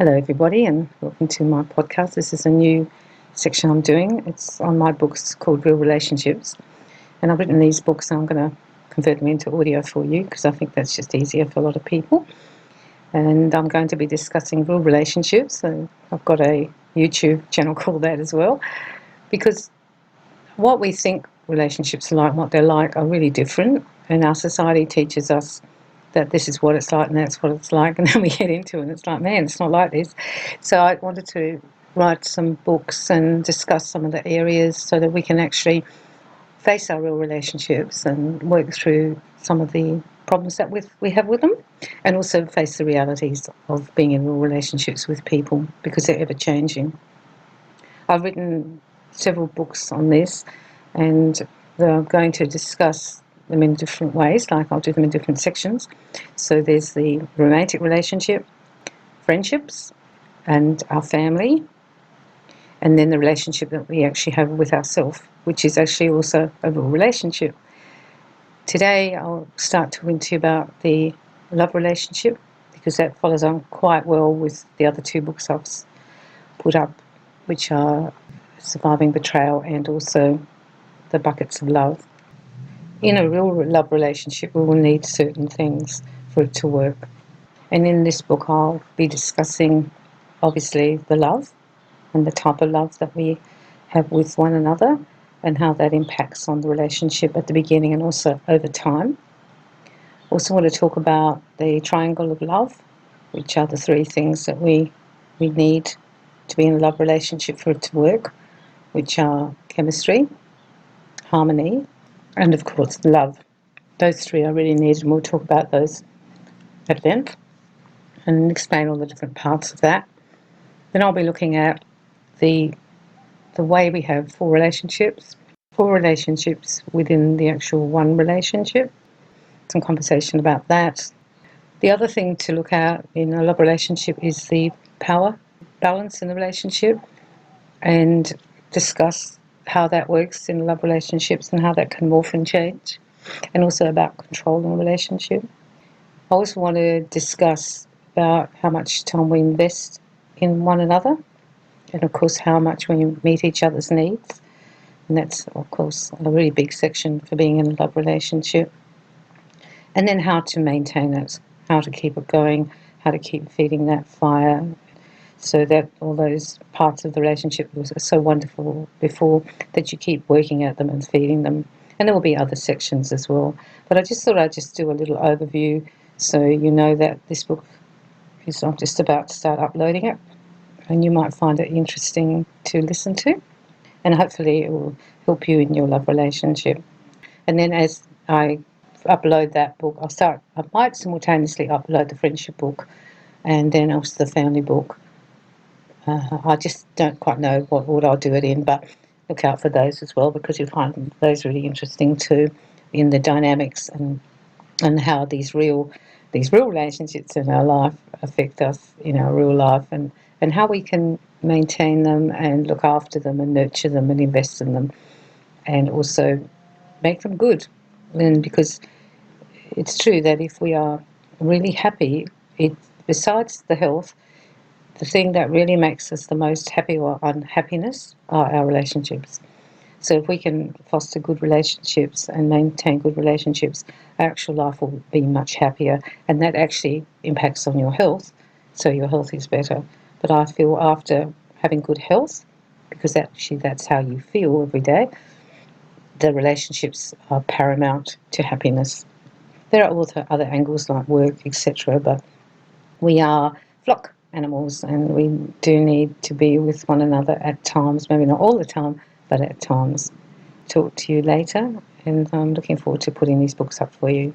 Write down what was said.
Hello, everybody, and welcome to my podcast. This is a new section I'm doing. It's on my books called Real Relationships. And I've written these books, and I'm going to convert them into audio for you because I think that's just easier for a lot of people. And I'm going to be discussing real relationships. So I've got a YouTube channel called that as well, because what we think relationships are like, what they're like, are really different. And our society teaches us that this is what it's like and that's what it's like, and then we get into it and it's like, man, it's not like this. So I wanted to write some books and discuss some of the areas so that we can actually face our real relationships and work through some of the problems that we have with them, and also face the realities of being in real relationships with people because they're ever changing. I've written several books on this, and I'm going to discuss them in different ways, like I'll do them in different sections. So there's the romantic relationship, friendships, and our family, and then the relationship that we actually have with ourselves, which is actually also a real relationship. Today I'll start talking to you about the love relationship, because that follows on quite well with the other two books I've put up, which are Surviving Betrayal and also The Buckets of Love. In a real love relationship, we will need certain things for it to work. And in this book, I'll be discussing, obviously, the love and the type of love that we have with one another and how that impacts on the relationship at the beginning and also over time. Also want to talk about the triangle of love, which are the three things that we need to be in a love relationship for it to work, which are chemistry, harmony, and of course love. Those three are really needed, and we'll talk about those at length and explain all the different parts of that. Then I'll be looking at the way we have four relationships within the actual one relationship. Some conversation about that. The other thing to look at in a love relationship is the power balance in the relationship, and discuss how that works in love relationships and how that can morph and change, and also about control in a relationship. I also want to discuss about how much time we invest in one another, and of course how much we meet each other's needs, and that's of course a really big section for being in a love relationship. And then how to maintain it, how to keep it going, how to keep feeding that fire, so that all those parts of the relationship was so wonderful before, that you keep working at them and feeding them. And there will be other sections as well. But I just thought I'd just do a little overview so you know that this book is not just about to start uploading it, and you might find it interesting to listen to, and hopefully it will help you in your love relationship. And then as I upload that book, I might simultaneously upload the friendship book and then also the family book. I just don't quite know what order I'll do it in, but look out for those as well, because you'll find those really interesting too, in the dynamics and how these real relationships in our life affect us in our real life, and how we can maintain them and look after them and nurture them and invest in them, and also make them good. And because it's true that if we are really happy, besides the health, the thing that really makes us the most happy or unhappiness are our relationships. So if we can foster good relationships and maintain good relationships, our actual life will be much happier, and that actually impacts on your health, so your health is better. But I feel after having good health, because that's how you feel every day, the relationships are paramount to happiness. There are also other angles like work, etc., but we are flock animals, and we do need to be with one another at times, maybe not all the time, but at times. Talk to you later, and I'm looking forward to putting these books up for you.